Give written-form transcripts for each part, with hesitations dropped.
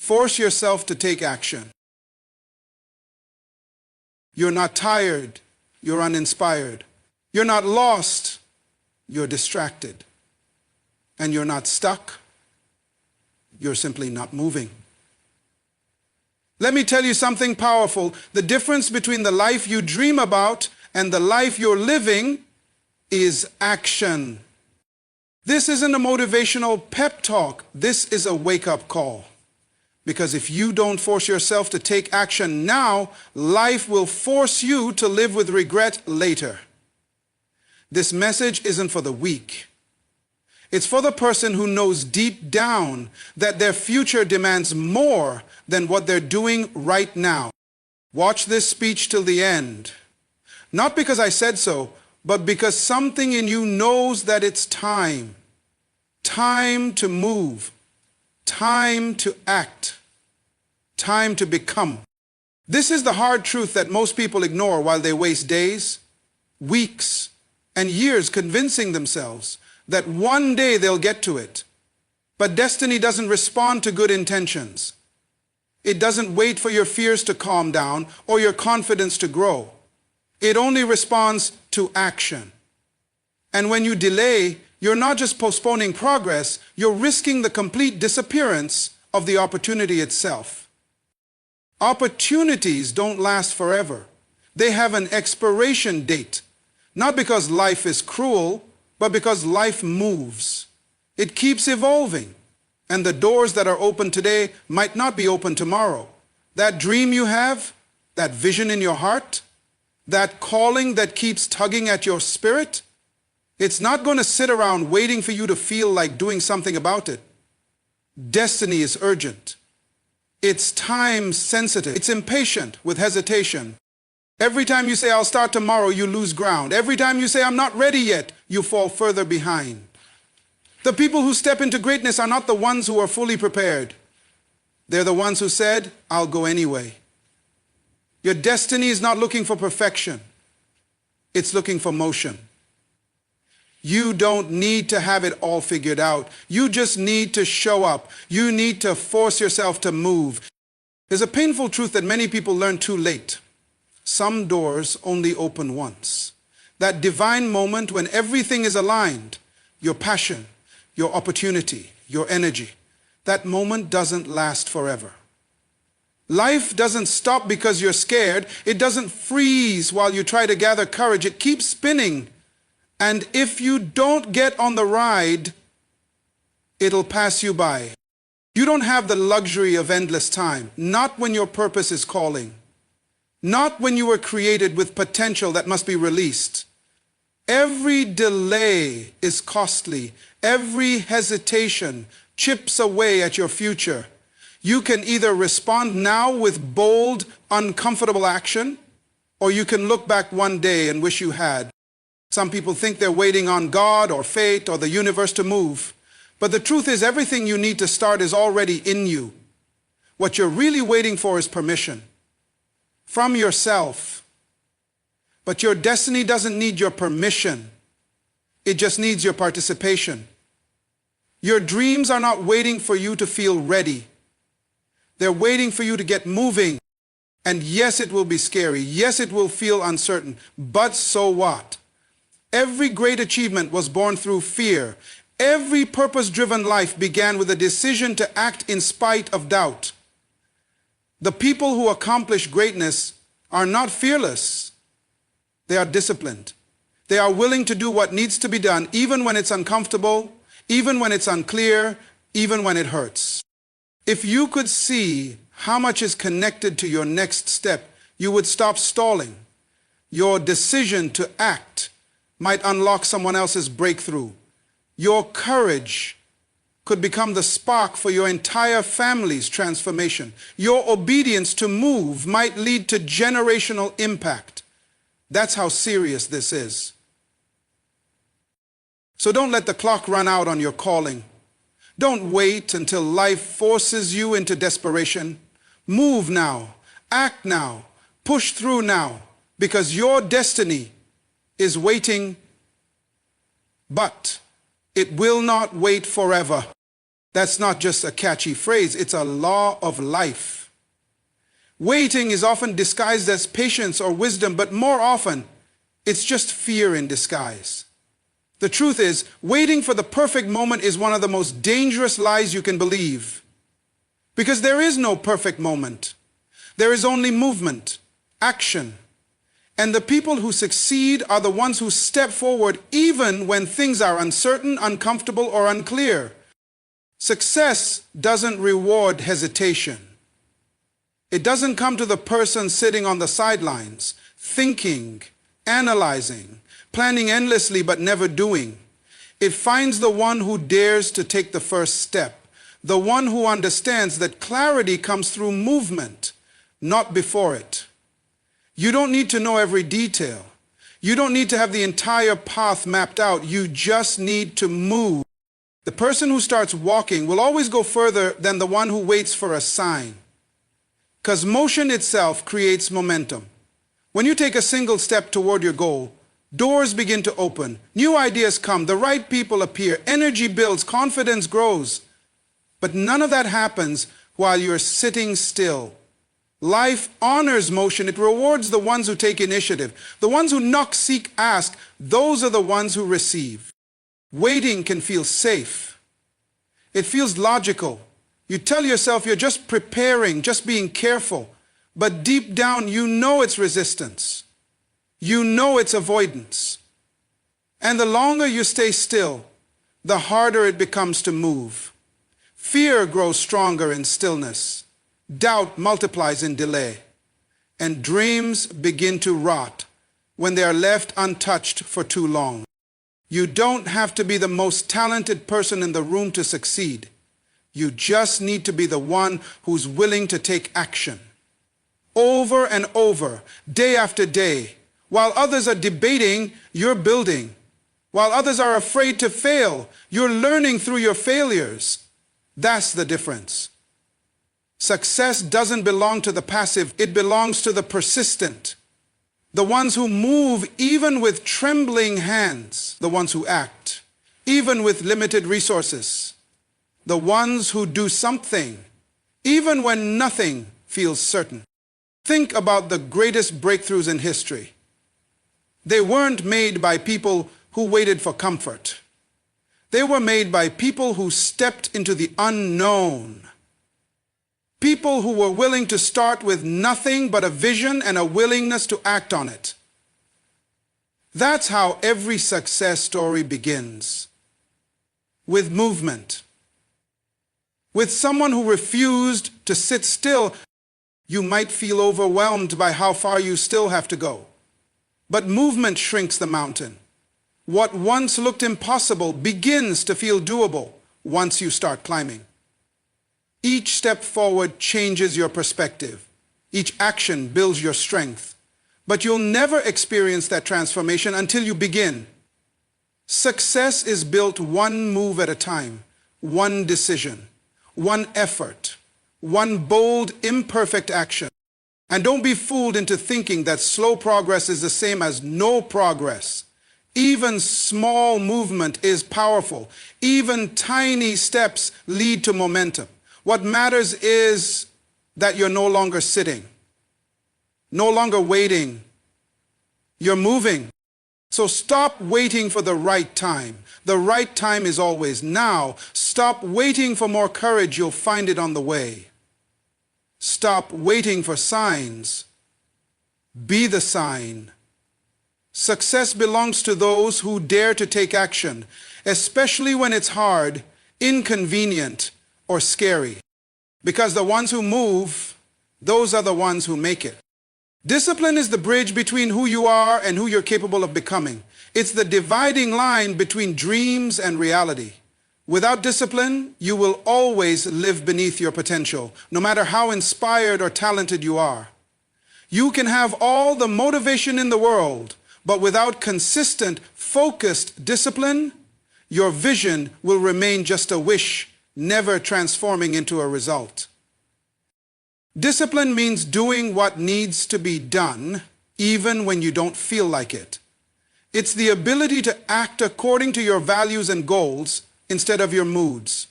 Force yourself to take action. You're not tired, you're uninspired. You're not lost, you're distracted. And you're not stuck, you're simply not moving. Let me tell you something powerful. The difference between the life you dream about and the life you're living is action. This isn't a motivational pep talk. This is a wake-up call. Because if you don't force yourself to take action now, life will force you to live with regret later. This message isn't for the weak. It's for the person who knows deep down that their future demands more than what they're doing right now. Watch this speech till the end. Not because I said so, but because something in you knows that it's time. Time to move. Time to act. Time to become. This is the hard truth that most people ignore while they waste days, weeks, and years convincing themselves that one day they'll get to it. But destiny doesn't respond to good intentions. It doesn't wait for your fears to calm down or your confidence to grow. It only responds to action. And when you delay, you're not just postponing progress, you're risking the complete disappearance of the opportunity itself. Opportunities don't last forever. They have an expiration date, not because life is cruel, but because life moves. It keeps evolving, and the doors that are open today might not be open tomorrow. That dream you have, that vision in your heart, that calling that keeps tugging at your spirit, it's not going to sit around waiting for you to feel like doing something about it. Destiny is urgent. It's time sensitive. It's impatient with hesitation. Every time you say, I'll start tomorrow, you lose ground. Every time you say, I'm not ready yet, you fall further behind. The people who step into greatness are not the ones who are fully prepared. They're the ones who said, I'll go anyway. Your destiny is not looking for perfection. It's looking for motion. You don't need to have it all figured out. You just need to show up. You need to force yourself to move. There's a painful truth that many people learn too late. Some doors only open once. That divine moment when everything is aligned, your passion, your opportunity, your energy, that moment doesn't last forever. Life doesn't stop because you're scared. It doesn't freeze while you try to gather courage. It keeps spinning. And if you don't get on the ride, it'll pass you by. You don't have the luxury of endless time, not when your purpose is calling, not when you were created with potential that must be released. Every delay is costly. Every hesitation chips away at your future. You can either respond now with bold, uncomfortable action, or you can look back one day and wish you had. Some people think they're waiting on God or fate or the universe to move. But the truth is, everything you need to start is already in you. What you're really waiting for is permission from yourself. But your destiny doesn't need your permission. It just needs your participation. Your dreams are not waiting for you to feel ready. They're waiting for you to get moving. And yes, it will be scary. Yes, it will feel uncertain. But so what? Every great achievement was born through fear. Every purpose-driven life began with a decision to act in spite of doubt. The people who accomplish greatness are not fearless. They are disciplined. They are willing to do what needs to be done, even when it's uncomfortable, even when it's unclear, even when it hurts. If you could see how much is connected to your next step, you would stop stalling. Your decision to act might unlock someone else's breakthrough. Your courage could become the spark for your entire family's transformation. Your obedience to move might lead to generational impact. That's how serious this is. So don't let the clock run out on your calling. Don't wait until life forces you into desperation. Move now, act now, push through now, because your destiny is waiting, but it will not wait forever. That's not just a catchy phrase, it's a law of life. Waiting is often disguised as patience or wisdom, but more often, it's just fear in disguise. The truth is, waiting for the perfect moment is one of the most dangerous lies you can believe. Because there is no perfect moment. There is only movement, action. And the people who succeed are the ones who step forward even when things are uncertain, uncomfortable, or unclear. Success doesn't reward hesitation. It doesn't come to the person sitting on the sidelines, thinking, analyzing, planning endlessly but never doing. It finds the one who dares to take the first step, the one who understands that clarity comes through movement, not before it. You don't need to know every detail. You don't need to have the entire path mapped out. You just need to move. The person who starts walking will always go further than the one who waits for a sign. Because motion itself creates momentum. When you take a single step toward your goal, doors begin to open, new ideas come, the right people appear, energy builds, confidence grows. But none of that happens while you're sitting still. Life honors motion. It rewards the ones who take initiative. The ones who knock, seek, ask, those are the ones who receive. Waiting can feel safe. It feels logical. You tell yourself you're just preparing, just being careful. But deep down, you know it's resistance. You know it's avoidance. And the longer you stay still, the harder it becomes to move. Fear grows stronger in stillness. Doubt multiplies in delay. And dreams begin to rot when they are left untouched for too long. You don't have to be the most talented person in the room to succeed. You just need to be the one who's willing to take action. Over and over, day after day, while others are debating, you're building. While others are afraid to fail, you're learning through your failures. That's the difference. Success doesn't belong to the passive, it belongs to the persistent. The ones who move even with trembling hands, the ones who act, even with limited resources, the ones who do something, even when nothing feels certain. Think about the greatest breakthroughs in history. They weren't made by people who waited for comfort. They were made by people who stepped into the unknown. People who were willing to start with nothing but a vision and a willingness to act on it. That's how every success story begins. With movement. With someone who refused to sit still. You might feel overwhelmed by how far you still have to go. But movement shrinks the mountain. What once looked impossible begins to feel doable once you start climbing. Each step forward changes your perspective. Each action builds your strength. But you'll never experience that transformation until you begin. Success is built one move at a time, one decision, one effort, one bold, imperfect action. And don't be fooled into thinking that slow progress is the same as no progress. Even small movement is powerful. Even tiny steps lead to momentum. What matters is that you're no longer sitting, no longer waiting. You're moving. So stop waiting for the right time. The right time is always now. Stop waiting for more courage. You'll find it on the way. Stop waiting for signs. Be the sign. Success belongs to those who dare to take action, especially when it's hard, inconvenient, or scary. Because the ones who move, those are the ones who make it. Discipline is the bridge between who you are and who you're capable of becoming. It's the dividing line between dreams and reality. Without discipline, you will always live beneath your potential, no matter how inspired or talented you are. You can have all the motivation in the world, but without consistent, focused discipline, your vision will remain just a wish, never transforming into a result. Discipline means doing what needs to be done, even when you don't feel like it. It's the ability to act according to your values and goals instead of your moods.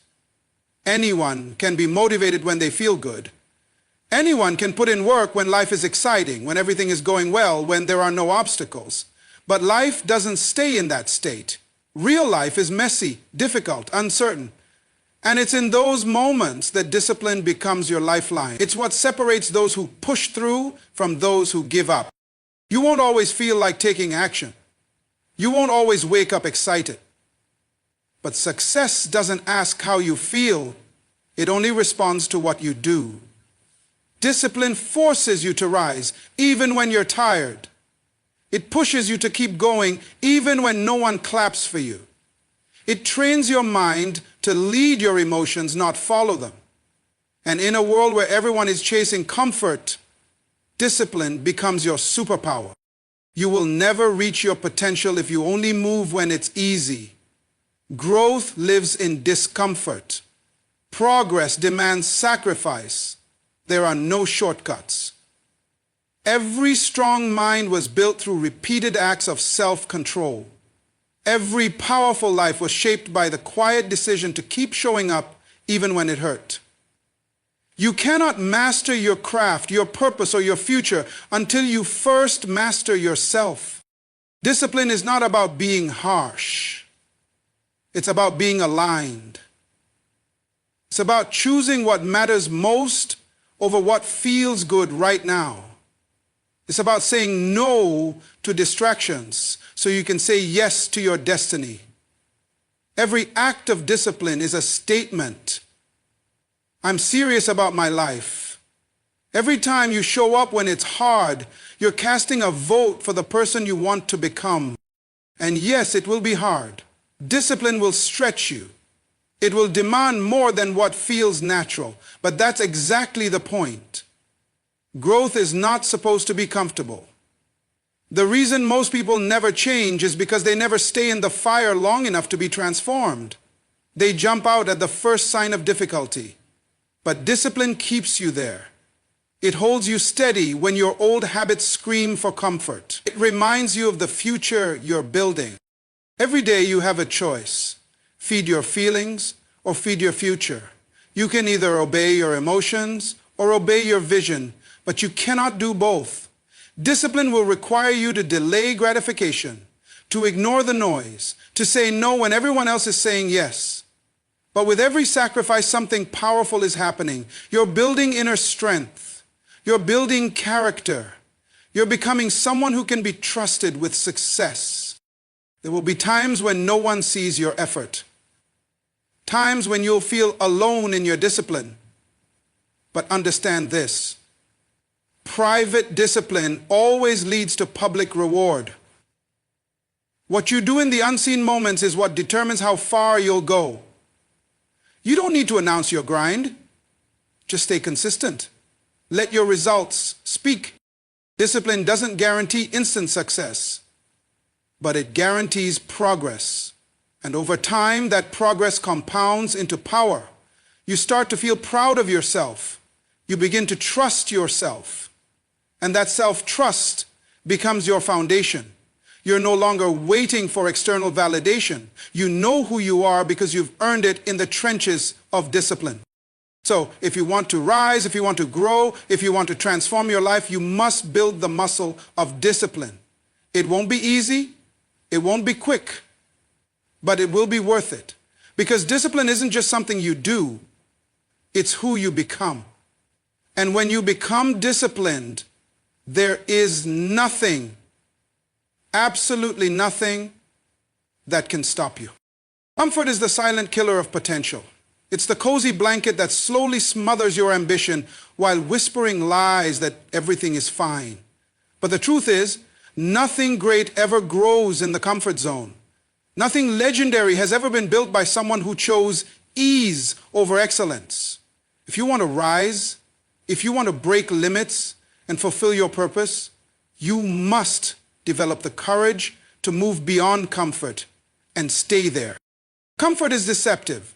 Anyone can be motivated when they feel good. Anyone can put in work when life is exciting, when everything is going well, when there are no obstacles. But life doesn't stay in that state. Real life is messy, difficult, uncertain. And it's in those moments that discipline becomes your lifeline. It's what separates those who push through from those who give up. You won't always feel like taking action. You won't always wake up excited. But success doesn't ask how you feel. It only responds to what you do. Discipline forces you to rise, even when you're tired. It pushes you to keep going, even when no one claps for you. It trains your mind to lead your emotions, not follow them. And in a world where everyone is chasing comfort, discipline becomes your superpower. You will never reach your potential if you only move when it's easy. Growth lives in discomfort. Progress demands sacrifice. There are no shortcuts. Every strong mind was built through repeated acts of self-control. Every powerful life was shaped by the quiet decision to keep showing up even when it hurt. You cannot master your craft, your purpose, or your future until you first master yourself. Discipline is not about being harsh. It's about being aligned. It's about choosing what matters most over what feels good right now. It's about saying no to distractions so you can say yes to your destiny. Every act of discipline is a statement. I'm serious about my life. Every time you show up when it's hard, you're casting a vote for the person you want to become. And yes, it will be hard. Discipline will stretch you. It will demand more than what feels natural. But that's exactly the point. Growth is not supposed to be comfortable. The reason most people never change is because they never stay in the fire long enough to be transformed. They jump out at the first sign of difficulty. But discipline keeps you there. It holds you steady when your old habits scream for comfort. It reminds you of the future you're building. Every day you have a choice. Feed your feelings or feed your future. You can either obey your emotions or obey your vision, but you cannot do both. Discipline will require you to delay gratification, to ignore the noise, to say no when everyone else is saying yes. But with every sacrifice, something powerful is happening. You're building inner strength. You're building character. You're becoming someone who can be trusted with success. There will be times when no one sees your effort. Times when you'll feel alone in your discipline. But understand this. Private discipline always leads to public reward. What you do in the unseen moments is what determines how far you'll go. You don't need to announce your grind. Just stay consistent. Let your results speak. Discipline doesn't guarantee instant success, but it guarantees progress. And over time, that progress compounds into power. You start to feel proud of yourself. You begin to trust yourself. And that self-trust becomes your foundation. You're no longer waiting for external validation. You know who you are because you've earned it in the trenches of discipline. So if you want to rise, if you want to grow, if you want to transform your life, you must build the muscle of discipline. It won't be easy. It won't be quick. But it will be worth it. Because discipline isn't just something you do. It's who you become. And when you become disciplined, there is nothing, absolutely nothing, that can stop you. Comfort is the silent killer of potential. It's the cozy blanket that slowly smothers your ambition while whispering lies that everything is fine. But the truth is, nothing great ever grows in the comfort zone. Nothing legendary has ever been built by someone who chose ease over excellence. If you want to rise, if you want to break limits and fulfill your purpose, you must develop the courage to move beyond comfort and stay there. Comfort is deceptive.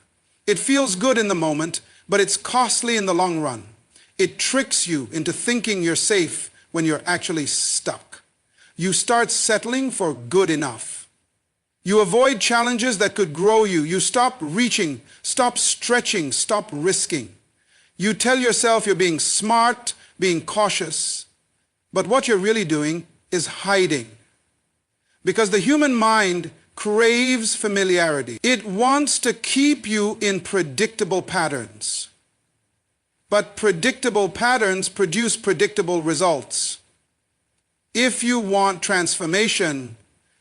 It feels good in the moment, but it's costly in the long run. It tricks you into thinking you're safe when you're actually stuck. You start settling for good enough. You avoid challenges that could grow you. You stop reaching, stop stretching, stop risking. You tell yourself you're being smart, being cautious, but what you're really doing is hiding. Because the human mind craves familiarity. It wants to keep you in predictable patterns. But predictable patterns produce predictable results. If you want transformation,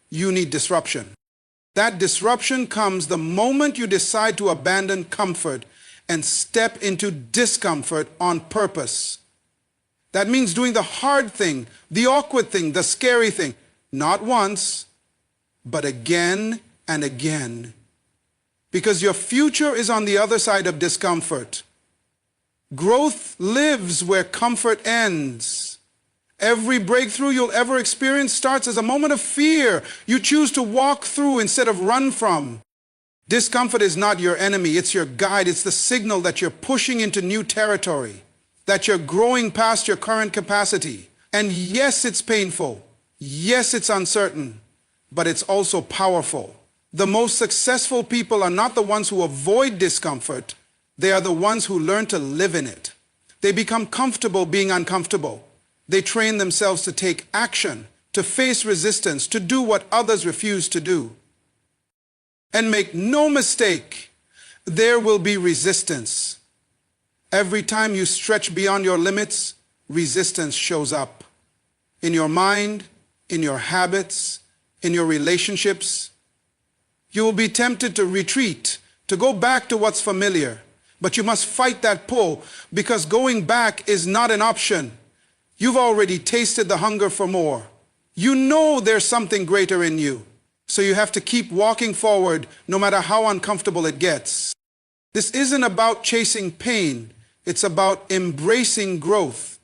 you need disruption. That disruption comes the moment you decide to abandon comfort and step into discomfort on purpose. That means doing the hard thing, the awkward thing, the scary thing, not once, but again and again. Because your future is on the other side of discomfort. Growth lives where comfort ends. Every breakthrough you'll ever experience starts as a moment of fear you choose to walk through instead of run from. Discomfort is not your enemy, it's your guide. It's the signal that you're pushing into new territory, that you're growing past your current capacity. And yes, it's painful. Yes, it's uncertain, but it's also powerful. The most successful people are not the ones who avoid discomfort. They are the ones who learn to live in it. They become comfortable being uncomfortable. They train themselves to take action, to face resistance, to do what others refuse to do. And make no mistake, there will be resistance. Every time you stretch beyond your limits, resistance shows up. In your mind, in your habits, in your relationships. You will be tempted to retreat, to go back to what's familiar. But you must fight that pull, because going back is not an option. You've already tasted the hunger for more. You know there's something greater in you. So you have to keep walking forward no matter how uncomfortable it gets. This isn't about chasing pain. It's about embracing growth.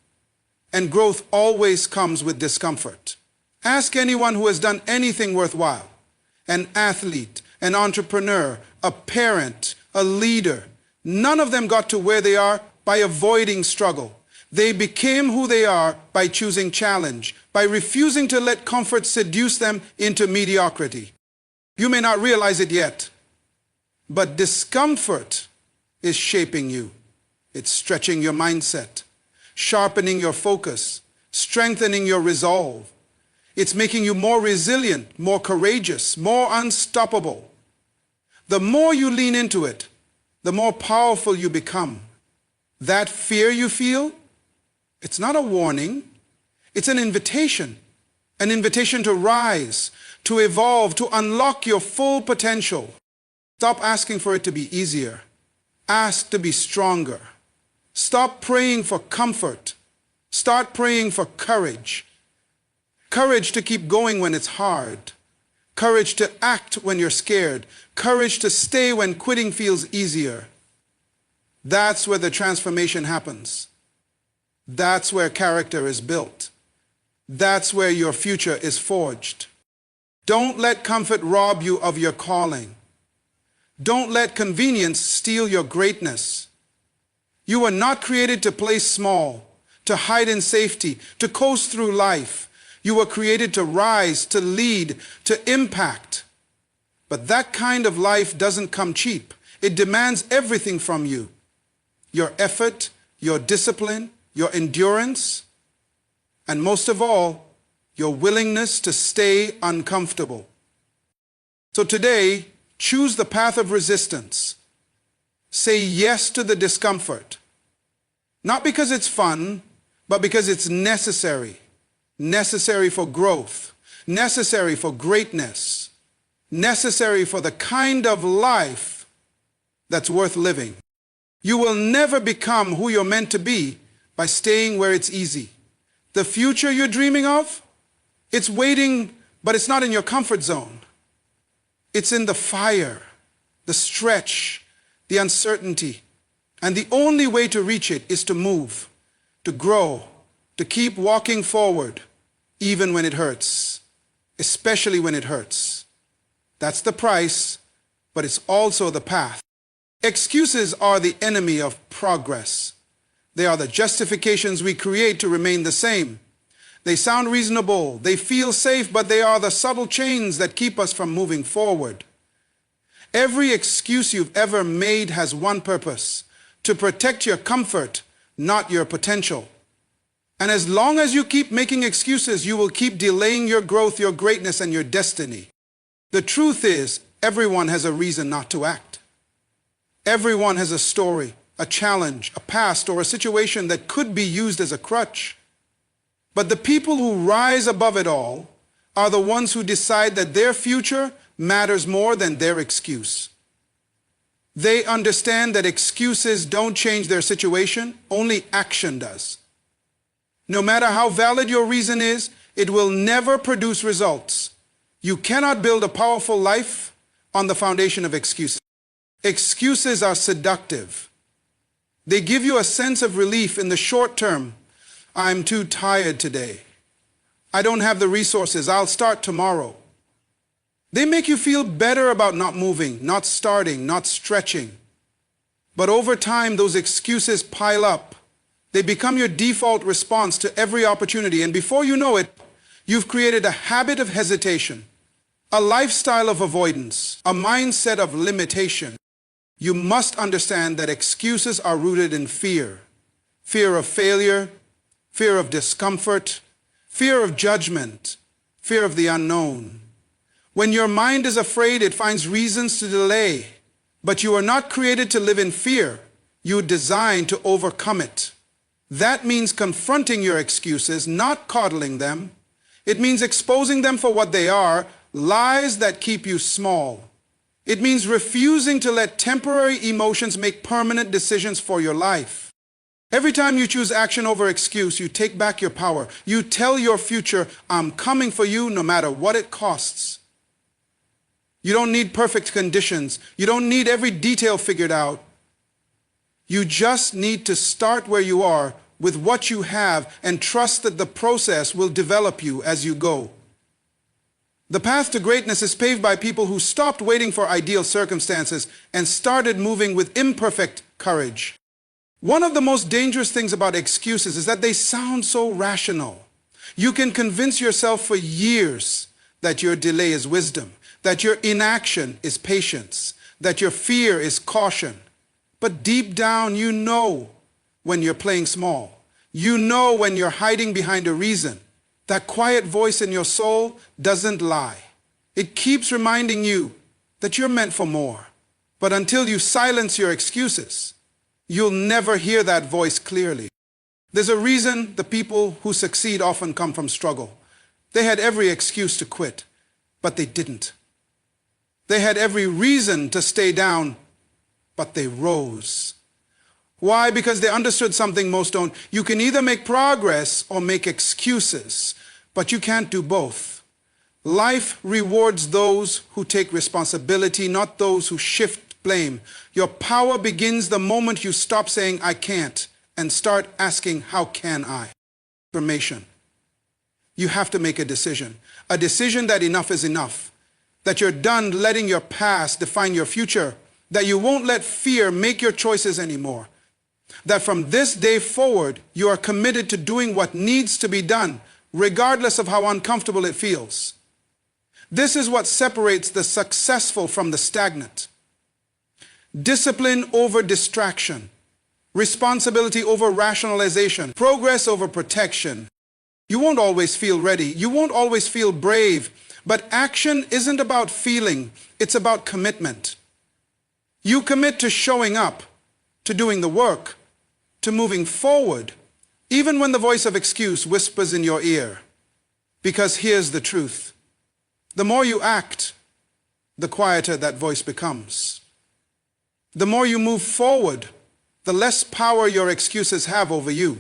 And growth always comes with discomfort. Ask anyone who has done anything worthwhile. An athlete, an entrepreneur, a parent, a leader. None of them got to where they are by avoiding struggle. They became who they are by choosing challenge, by refusing to let comfort seduce them into mediocrity. You may not realize it yet, but discomfort is shaping you. It's stretching your mindset, sharpening your focus, strengthening your resolve. It's making you more resilient, more courageous, more unstoppable. The more you lean into it, the more powerful you become. That fear you feel, it's not a warning, it's an invitation to rise, to evolve, to unlock your full potential. Stop asking for it to be easier. Ask to be stronger. Stop praying for comfort. Start praying for courage. Courage to keep going when it's hard. Courage to act when you're scared. Courage to stay when quitting feels easier. That's where the transformation happens. That's where character is built. That's where your future is forged. Don't let comfort rob you of your calling. Don't let convenience steal your greatness. You were not created to play small, to hide in safety, to coast through life. You were created to rise, to lead, to impact. But that kind of life doesn't come cheap. It demands everything from you. Your effort, your discipline, your endurance, and most of all, your willingness to stay uncomfortable. So today, choose the path of resistance. Say yes to the discomfort. Not because it's fun, but because it's necessary. Necessary for growth. Necessary for greatness. Necessary for the kind of life that's worth living. You will never become who you're meant to be by staying where it's easy. The future you're dreaming of, it's waiting, but it's not in your comfort zone. It's in the fire, the stretch, the uncertainty. And the only way to reach it is to move, to grow, to keep walking forward, even when it hurts, especially when it hurts. That's the price, but it's also the path. Excuses are the enemy of progress. They are the justifications we create to remain the same. They sound reasonable. They feel safe, but they are the subtle chains that keep us from moving forward. Every excuse you've ever made has one purpose: to protect your comfort, not your potential. And as long as you keep making excuses, you will keep delaying your growth, your greatness, and your destiny. The truth is, everyone has a reason not to act. Everyone has a story, a challenge, a past, or a situation that could be used as a crutch. But the people who rise above it all are the ones who decide that their future matters more than their excuse. They understand that excuses don't change their situation, only action does. No matter how valid your reason is, it will never produce results. You cannot build a powerful life on the foundation of excuses. Excuses are seductive. They give you a sense of relief in the short term. I'm too tired today. I don't have the resources. I'll start tomorrow. They make you feel better about not moving, not starting, not stretching. But over time, those excuses pile up. They become your default response to every opportunity, and before you know it, you've created a habit of hesitation, a lifestyle of avoidance, a mindset of limitation. You must understand that excuses are rooted in fear. Fear of failure, fear of discomfort, fear of judgment, fear of the unknown. When your mind is afraid, it finds reasons to delay. But you are not created to live in fear. You are designed to overcome it. That means confronting your excuses, not coddling them. It means exposing them for what they are, lies that keep you small. It means refusing to let temporary emotions make permanent decisions for your life. Every time you choose action over excuse, you take back your power. You tell your future, I'm coming for you no matter what it costs. You don't need perfect conditions. You don't need every detail figured out. You just need to start where you are with what you have and trust that the process will develop you as you go. The path to greatness is paved by people who stopped waiting for ideal circumstances and started moving with imperfect courage. One of the most dangerous things about excuses is that they sound so rational. You can convince yourself for years that your delay is wisdom, that your inaction is patience, that your fear is caution. But deep down, you know when you're playing small. You know when you're hiding behind a reason. That quiet voice in your soul doesn't lie. It keeps reminding you that you're meant for more. But until you silence your excuses, you'll never hear that voice clearly. There's a reason the people who succeed often come from struggle. They had every excuse to quit, but they didn't. They had every reason to stay down, but they rose. Why? Because they understood something most don't. You can either make progress or make excuses, but you can't do both. Life rewards those who take responsibility, not those who shift blame. Your power begins the moment you stop saying, I can't, and start asking, how can I? Affirmation. You have to make a decision that enough is enough, that you're done letting your past define your future, that you won't let fear make your choices anymore, that from this day forward, you are committed to doing what needs to be done, regardless of how uncomfortable it feels. This is what separates the successful from the stagnant. Discipline over distraction, responsibility over rationalization, progress over protection. You won't always feel ready. You won't always feel brave, but action isn't about feeling. It's about commitment. You commit to showing up, to doing the work, to moving forward, even when the voice of excuse whispers in your ear. Because here's the truth. The more you act, the quieter that voice becomes. The more you move forward, the less power your excuses have over you.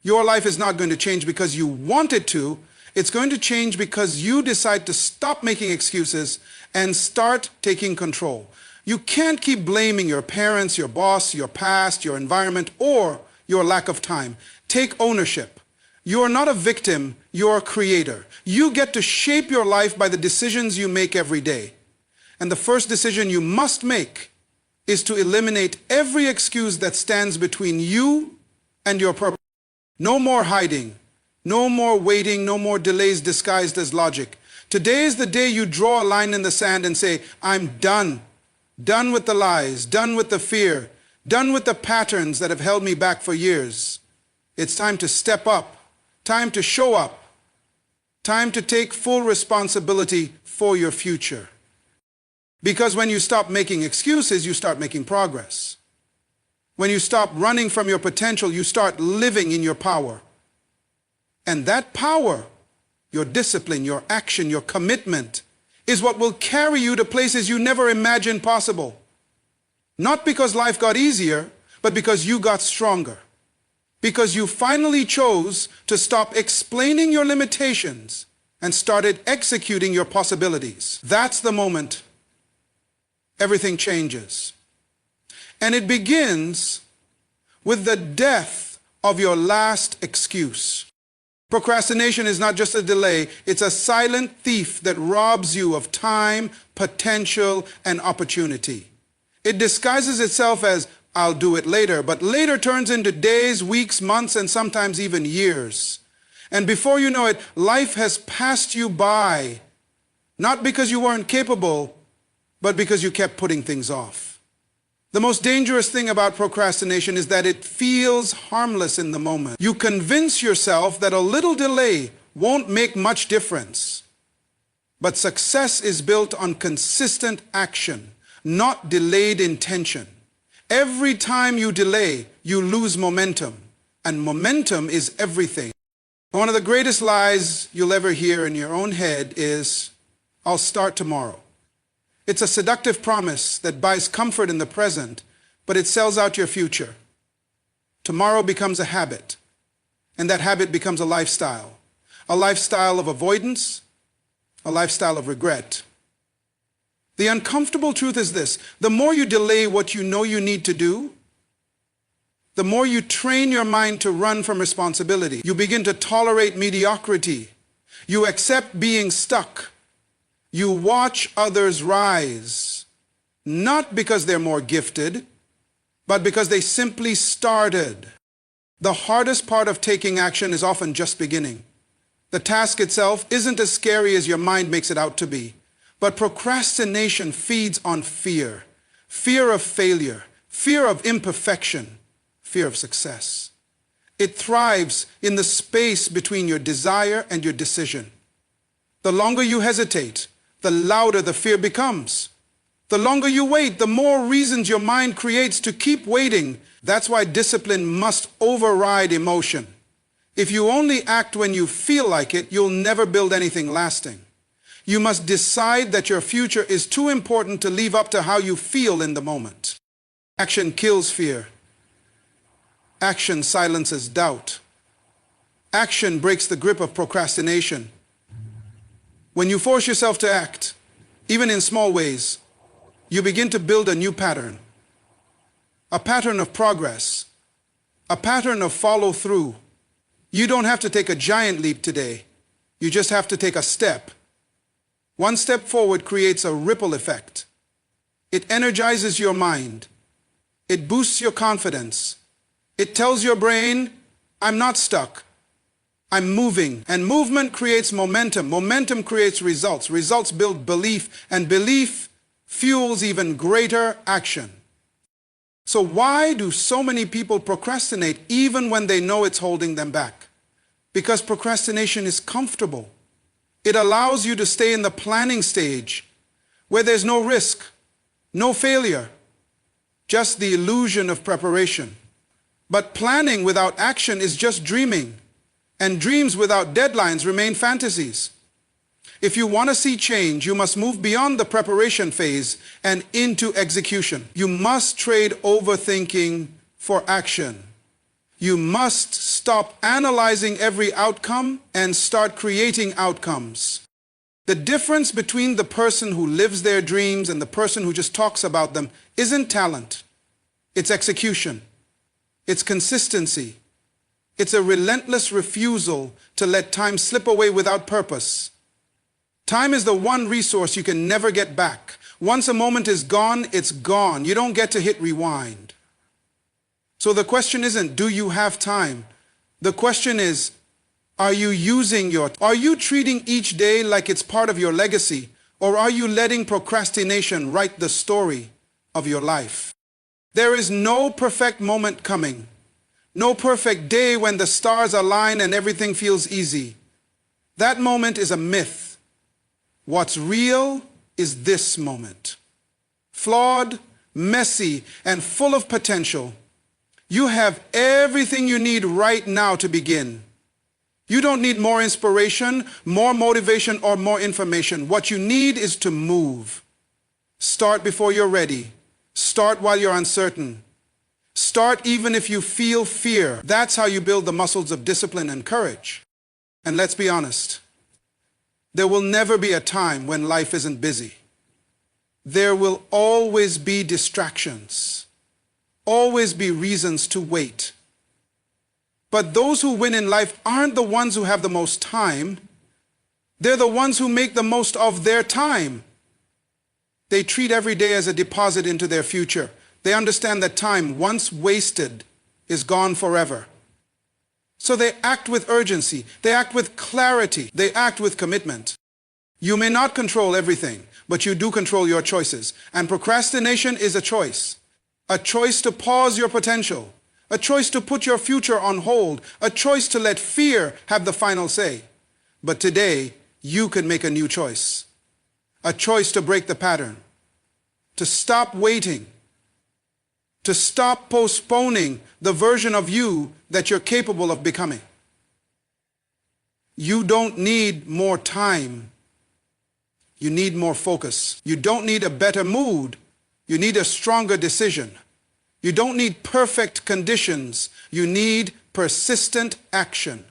Your life is not going to change because you want it to. It's going to change because you decide to stop making excuses and start taking control. You can't keep blaming your parents, your boss, your past, your environment, or your lack of time. Take ownership. You are not a victim, you're a creator. You get to shape your life by the decisions you make every day. And the first decision you must make is to eliminate every excuse that stands between you and your purpose. No more hiding, No more waiting, no more delays disguised as logic. Today is the day you draw a line in the sand and say, I'm done. Done with the lies, done with the fear, done with the patterns that have held me back for years. It's time to step up, time to show up, time to take full responsibility for your future. Because when you stop making excuses, you start making progress. When you stop running from your potential, you start living in your power. And that power, your discipline, your action, your commitment, is what will carry you to places you never imagined possible. Not because life got easier, but because you got stronger. Because you finally chose to stop explaining your limitations and started executing your possibilities. That's the moment everything changes. And it begins with the death of your last excuse. Procrastination is not just a delay, it's a silent thief that robs you of time, potential, and opportunity. It disguises itself as, I'll do it later, but later turns into days, weeks, months, and sometimes even years. And before you know it, life has passed you by, not because you weren't capable, but because you kept putting things off. The most dangerous thing about procrastination is that it feels harmless in the moment. You convince yourself that a little delay won't make much difference. But success is built on consistent action, not delayed intention. Every time you delay, you lose momentum. And momentum is everything. One of the greatest lies you'll ever hear in your own head is, I'll start tomorrow. It's a seductive promise that buys comfort in the present, but it sells out your future. Tomorrow becomes a habit, and that habit becomes a lifestyle of avoidance, a lifestyle of regret. The uncomfortable truth is this: the more you delay what you know you need to do, the more you train your mind to run from responsibility. You begin to tolerate mediocrity. You accept being stuck. You watch others rise, not because they're more gifted, but because they simply started. The hardest part of taking action is often just beginning. The task itself isn't as scary as your mind makes it out to be, but procrastination feeds on fear. Fear of failure, fear of imperfection, fear of success. It thrives in the space between your desire and your decision. The longer you hesitate, the louder the fear becomes. The longer you wait, the more reasons your mind creates to keep waiting. That's why discipline must override emotion. If you only act when you feel like it, you'll never build anything lasting. You must decide that your future is too important to leave up to how you feel in the moment. Action kills fear. Action silences doubt. Action breaks the grip of procrastination. When you force yourself to act, even in small ways, you begin to build a new pattern. A pattern of progress. A pattern of follow through. You don't have to take a giant leap today. You just have to take a step. One step forward creates a ripple effect. It energizes your mind. It boosts your confidence. It tells your brain, I'm not stuck. I'm moving, and movement creates momentum. Momentum creates results. Results build belief, and belief fuels even greater action. So why do so many people procrastinate even when they know it's holding them back? Because procrastination is comfortable. It allows you to stay in the planning stage where there's no risk, no failure, just the illusion of preparation. But planning without action is just dreaming. And dreams without deadlines remain fantasies. If you want to see change, you must move beyond the preparation phase and into execution. You must trade overthinking for action. You must stop analyzing every outcome and start creating outcomes. The difference between the person who lives their dreams and the person who just talks about them isn't talent. It's execution. It's consistency. It's a relentless refusal to let time slip away without purpose. Time is the one resource you can never get back. Once a moment is gone, it's gone. You don't get to hit rewind. So the question isn't, do you have time? The question is, Are you treating each day like it's part of your legacy, or are you letting procrastination write the story of your life? There is no perfect moment coming, no perfect day when the stars align and everything feels easy. That moment is a myth. What's real is this moment. Flawed, messy, and full of potential. You have everything you need right now to begin. You don't need more inspiration, more motivation, or more information. What you need is to move. Start before you're ready. Start while you're uncertain. Start even if you feel fear. That's how you build the muscles of discipline and courage. And let's be honest, there will never be a time when life isn't busy. There will always be distractions, always be reasons to wait. But those who win in life aren't the ones who have the most time. They're the ones who make the most of their time. They treat every day as a deposit into their future. They understand that time, once wasted, is gone forever. So they act with urgency. They act with clarity. They act with commitment. You may not control everything, but you do control your choices. And procrastination is a choice. A choice to pause your potential. A choice to put your future on hold. A choice to let fear have the final say. But today, you can make a new choice. A choice to break the pattern. To stop waiting. To stop postponing the version of you that you're capable of becoming. You don't need more time. You need more focus. You don't need a better mood. You need a stronger decision. You don't need perfect conditions. You need persistent action.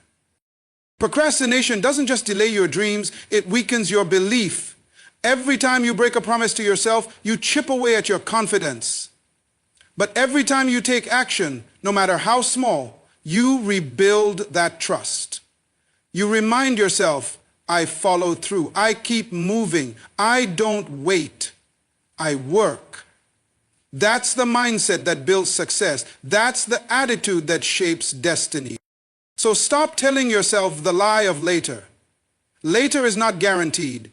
Procrastination doesn't just delay your dreams, it weakens your belief. Every time you break a promise to yourself, you chip away at your confidence. But every time you take action, no matter how small, you rebuild that trust. You remind yourself, I follow through. I keep moving. I don't wait. I work. That's the mindset that builds success. That's the attitude that shapes destiny. So stop telling yourself the lie of later. Later is not guaranteed.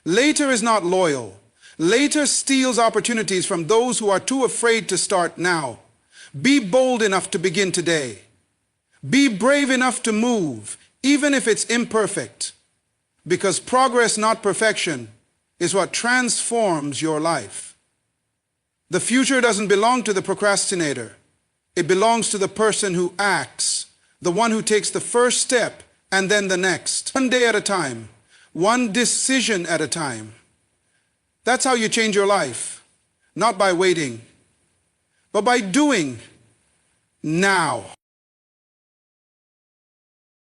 Later is not loyal. Later steals opportunities from those who are too afraid to start now. Be bold enough to begin today. Be brave enough to move, even if it's imperfect. Because progress, not perfection, is what transforms your life. The future doesn't belong to the procrastinator. It belongs to the person who acts, the one who takes the first step and then the next. One day at a time, one decision at a time. That's how you change your life. Not by waiting, but by doing now.